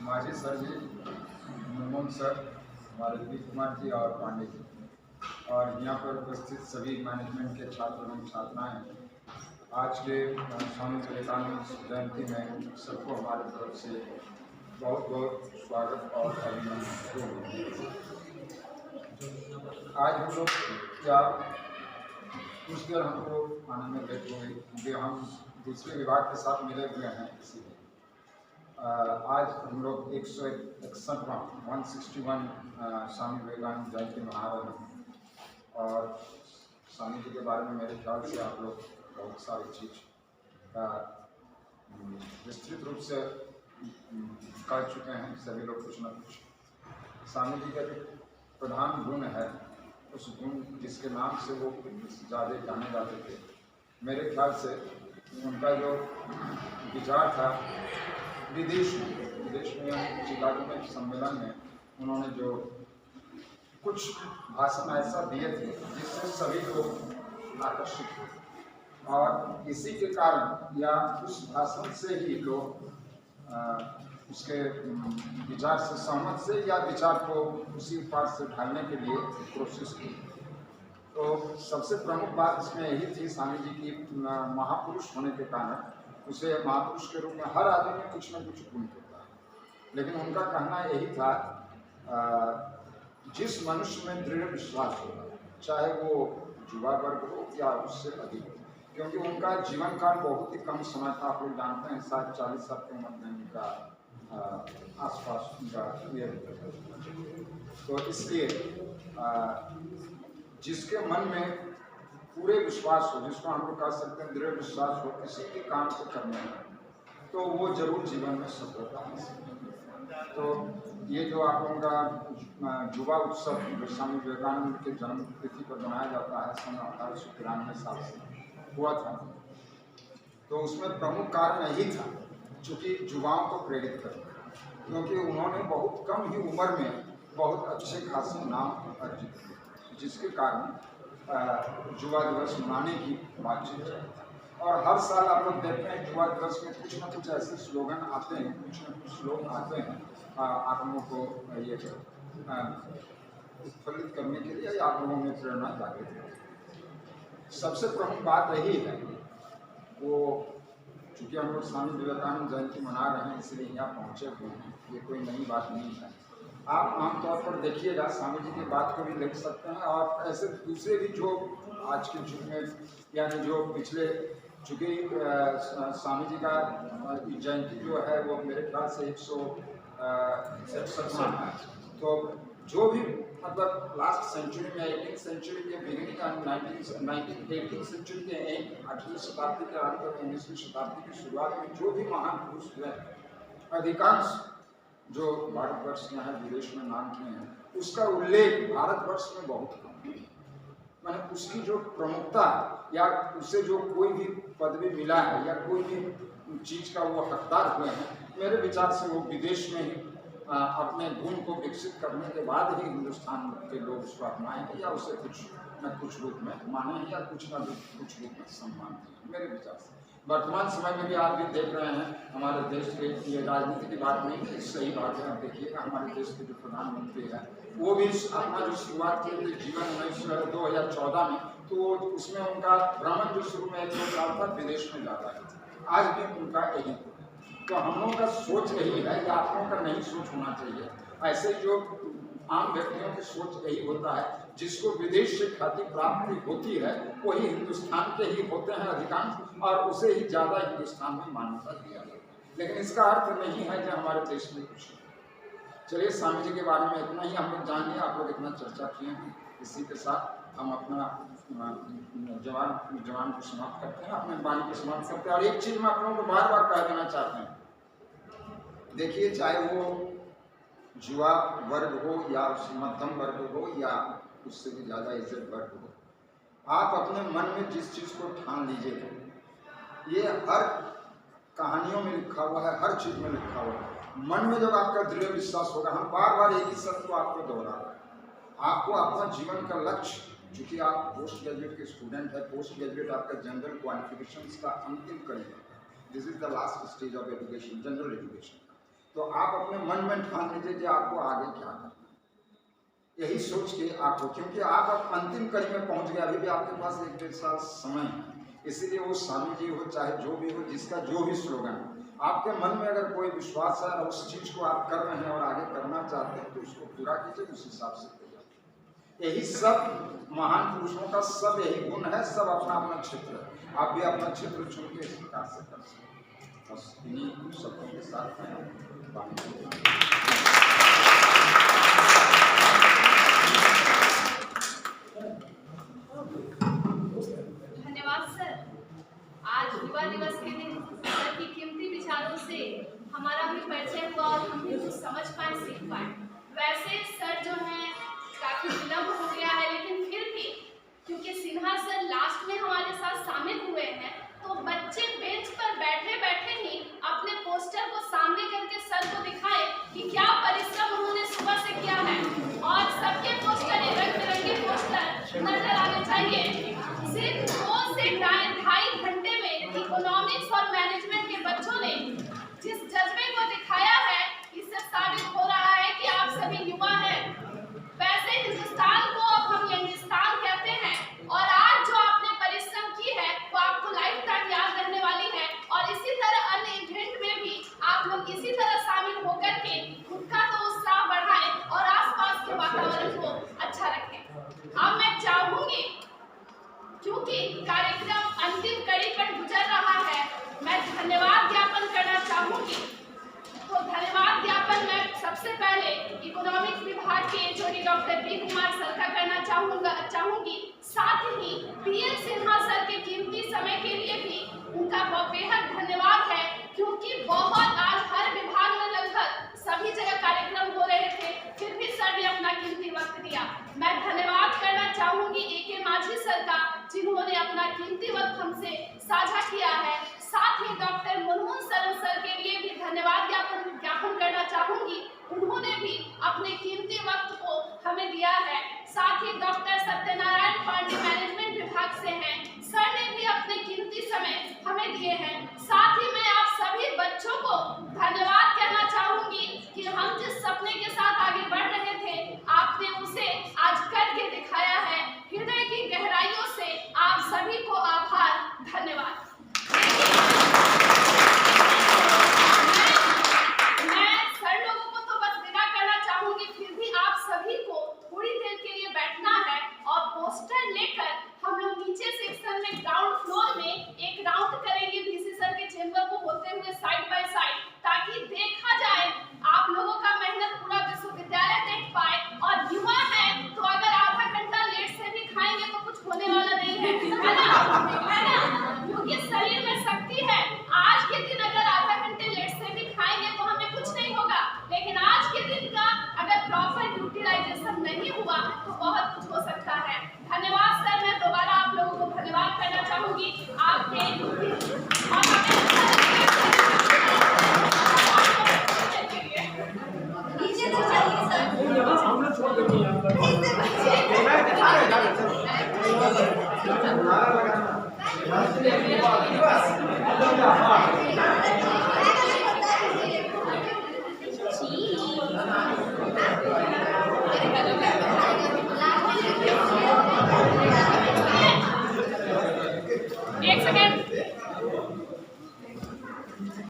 माजी सर जी, मनमोहन सर, हमारे दीप कुमार जी और पांडे जी, और यहाँ पर उपस्थित सभी मैनेजमेंट के छात्र एवं छात्राएँ, आज के स्वामी विवेकानंद जयंती में सबको हमारे तरफ से बहुत बहुत स्वागत और अभिनंदन। आज हम लोग क्या कुछ देर हमको आने में लेट हो गई क्योंकि हम दूसरे विभाग के साथ मिले हुए हैं, इसीलिए आज हम लोग 161वां 161 स्वामी विवेकानंद जयंती मना रहे हैं। और स्वामी जी के बारे में मेरे ख्याल से आप लोग बहुत सारी चीज़ विस्तृत रूप से कर चुके हैं, सभी लोग कुछ न कुछ। स्वामी जी का जो प्रधान गुण है, उस गुण जिसके नाम से वो ज़्यादा जाने जाते थे, मेरे ख्याल से उनका जो विचार था विदेश में चिकागो में सम्मेलन में उन्होंने जो कुछ भाषण ऐसा दिए थे जिससे सभी लोग आकर्षित हुए, और इसी के कारण या उस भाषण से ही लोग उसके विचार से सहमत से या विचार को उसी पार से ढालने के लिए कोशिश की। तो सबसे प्रमुख बात इसमें यही थी, स्वामी जी की महापुरुष होने के कारण उसे महापुरुष के रूप में हर आदमी में कुछ न कुछ गुण होता है, लेकिन उनका कहना यही था जिस मनुष्य में दृढ़ विश्वास होगा, चाहे वो युवा वर्ग हो या उससे अधिक हो, क्योंकि उनका जीवन काल बहुत ही कम समय था। आप लोग जानते हैं, शायद 40 साल की उम्र में उनका आसपास उनका ये, तो इसलिए जिसके मन में पूरे विश्वास हो, जिसको हम लोग कह सकते हैं दृढ़ विश्वास हो किसी भी काम को करने में, तो वो जरूर जीवन में सफलता हासिल। तो ये जो आप लोगों का युवा उत्सव जो स्वामी विवेकानंद के जन्म तिथि पर मनाया जाता है, सन 1893 साल से हुआ था, तो उसमें प्रमुख कारण यही था चूँकि युवाओं को प्रेरित करना, क्योंकि उन्होंने बहुत कम ही उम्र में बहुत अच्छे खासे नाम अर्जित किए, जिसके कारण युवा दिवस मनाने की बातचीत है। और हर साल आप लोग देखते हैं युवा दिवस में कुछ न कुछ ऐसे स्लोगन आते हैं, कुछ न कुछ लोग आते हैं आप लोगों को ये उत्फुल्लित करने के लिए, आप लोगों में प्रेरणा जागृत है। सबसे प्रमुख बात यही है, वो चूँकि हम लोग स्वामी विवेकानंद जयंती मना रहे हैं इसलिए यहाँ पहुँचे हुए हैं, ये कोई नई बात नहीं है। आप आमतौर पर देखिएगा, स्वामी जी की बात को भी देख सकते हैं, और ऐसे दूसरे भी जो आज के युग में यानी जो पिछले, चूँकि स्वामी जी का जयंती जो है वो मेरे ख्याल से 161वां है, तो जो भी मतलब लास्ट सेंचुरी में 18th सेंचुरी के बिगिनिंग और 18th सेंचुरी के एंड 8वीं शताब्दी के अंत और 19वीं शताब्दी की शुरुआत में जो भी महान पुरुष हुए, अधिकांश जो भारतवर्ष में है, विदेश में नाम किए हैं, उसका उल्लेख भारतवर्ष में बहुत कम है। मैंने उसकी जो प्रमुखता या उसे जो कोई भी पदवी मिला है या कोई भी चीज़ का वो हकदार हुए हैं, मेरे विचार से वो विदेश में ही अपने गुण को विकसित करने के बाद ही हिंदुस्तान के लोग उसको अपनाएंगे या उसे कुछ न कुछ रूप में मानेंगे या कुछ न कुछ रूप में सम्मान देंगे, मेरे विचार से। वर्तमान समय में भी आप भी देख रहे हैं, हमारे देश के, ये राजनीति की बात नहीं है, सही बात है, आप देखिएगा हमारे देश के जो प्रधानमंत्री हैं वो भी अपना जो शुरुआत की थी जीवन 2014 में, तो उसमें उनका भ्रमण जो शुरू में 1-2 साल तक विदेश में जाता है, आज भी उनका यही। तो हम लोगों का सोच यही है कि आप लोगों का नहीं सोच होना चाहिए, ऐसे जो आम व्यक्तियों की सोच यही होता है, जिसको विदेश से ख्याति प्राप्ति होती है वही हिंदुस्तान के ही होते हैं अधिकांश, और उसे ही ज़्यादा हिंदुस्तान में मान्यता दिया जाता है। लेकिन इसका अर्थ नहीं है कि हमारे देश में कुछ। चलिए, स्वामी जी के बारे में इतना ही हम लोग जान लिया, आप लोग इतना चर्चा किए हैं, इसी के साथ हम अपना जवान को समाप्त करते हैं, अपने वाणी को समाप्त करते हैं। और एक चीज़ मैं आप लोगों को बार बार कह देना चाहते हैं, देखिए, चाहे वो युवा वर्ग हो या मध्यम वर्ग हो या उससे भी ज़्यादा एजेड वर्ग हो, आप अपने मन में जिस चीज़ को ठान लीजिएगा, ये हर कहानियों में लिखा हुआ है, हर चीज़ में लिखा हुआ है। मन में जब आपका दृढ़ विश्वास होगा, हम बार बार एक ही शब्द को आपको दोहरा रहे हैं, आपको अपना जीवन का लक्ष्य, चूँकि आप पोस्ट ग्रेजुएट के स्टूडेंट है, पोस्ट ग्रेजुएट आपका जनरल क्वालिफिकेशंस का अंतिम कड़ी है, this is the last stage of education, general education. तो आप अपने मन में ठान लीजिए कि आपको आगे क्या करना है। यही सोच के आपको, क्योंकि आप अब अंतिम कड़ी में पहुंच गए, अभी भी आपके पास 1-1.5 साल समय है। इसीलिए वो स्वामी जी हो चाहे जो भी हो, जिसका जो भी स्लोगन है, आपके मन में अगर कोई विश्वास है और उस चीज को आप कर रहे हैं और आगे करना चाहते हैं तो उसको पूरा कीजिए, उस हिसाब से करिए। यही सब महान पुरुषों का सब यही गुण है। सब अपना अपना क्षेत्र है, आप भी अपना क्षेत्र चुन के इस प्रकार से कर सकते हैं। बस इन्हीं शब्दों के साथ मैं बात धन्यवाद सर। आज युवा दिवस के दिन सर की कीमती विचारों से हमारा भी परिचय हुआ और हम भी कुछ समझ पाए, सीख पाए। वैसे सर जो है काफी विलम्ब हो गया है, लेकिन फिर भी क्योंकि सिन्हा सर लास्ट में हमारे साथ शामिल हुए हैं, तो बच्चे बेंच पर बैठे बैठे ही अपने पोस्टर को सामने करके सर को दिखाएं कि क्या परिश्रम उन्होंने सुबह से किया है। और सबके पोस्टर, रंग बिरंगे पोस्टर नजर आने चाहिए। सिर्फ 2 से ढाई घंटे में इकोनॉमिक्स और मैनेजमेंट के बच्चों ने जिस जज्बे को दिखाया है, इससे साबित हो रहा है कि आप सभी युवा हैं। वैसे हिंदुस्तान को अब हम यंगिस्तान कहते हैं, और आज जो आपने परिश्रम की है वो आपको लाइफ टाइम याद रहने वाली है। और इसी तरह अन्य इवेंट में भी आप लोग इसी तरह शामिल होकर के खुद का तो उत्साह बढ़ाएं और आसपास के वातावरण को अच्छा रखें। अब मैं चाहूंगी, क्योंकि कार्यक्रम अंतिम कड़ी पर गुजर रहा है, मैं धन्यवाद ज्ञापन करना चाहूंगी। तो धन्यवाद ज्ञापन मैं सबसे पहले इकोनॉमिक्स विभाग के HOD doctor B Kumar sir का करना चाहूंगी। साथ ही पीएल सिन्हा सर के कीमती समय के लिए भी उनका बेहद धन्यवाद है, क्योंकि बहुत आज हर विभाग में लगभग सभी जगह कार्यक्रम हो रहे थे, फिर भी सर ने अपना कीमती वक्त दिया। मैं धन्यवाद करना चाहूंगी एके माझी सर का, जिन्होंने अपना कीमती वक्त हमसे साझा किया है। साथ ही डॉक्टर मुनमुन सरन सर के लिए भी धन्यवाद ज्ञापन करना चाहूंगी, उन्होंने भी अपने कीमती वक्त को हमें दिया है। साथ ही डॉक्टर सत्यनारायण पांडे मैनेजमेंट विभाग से हैं, सर ने भी अपने कीमती समय हमें दिए हैं। साथ ही मैं आप सभी बच्चों को धन्यवाद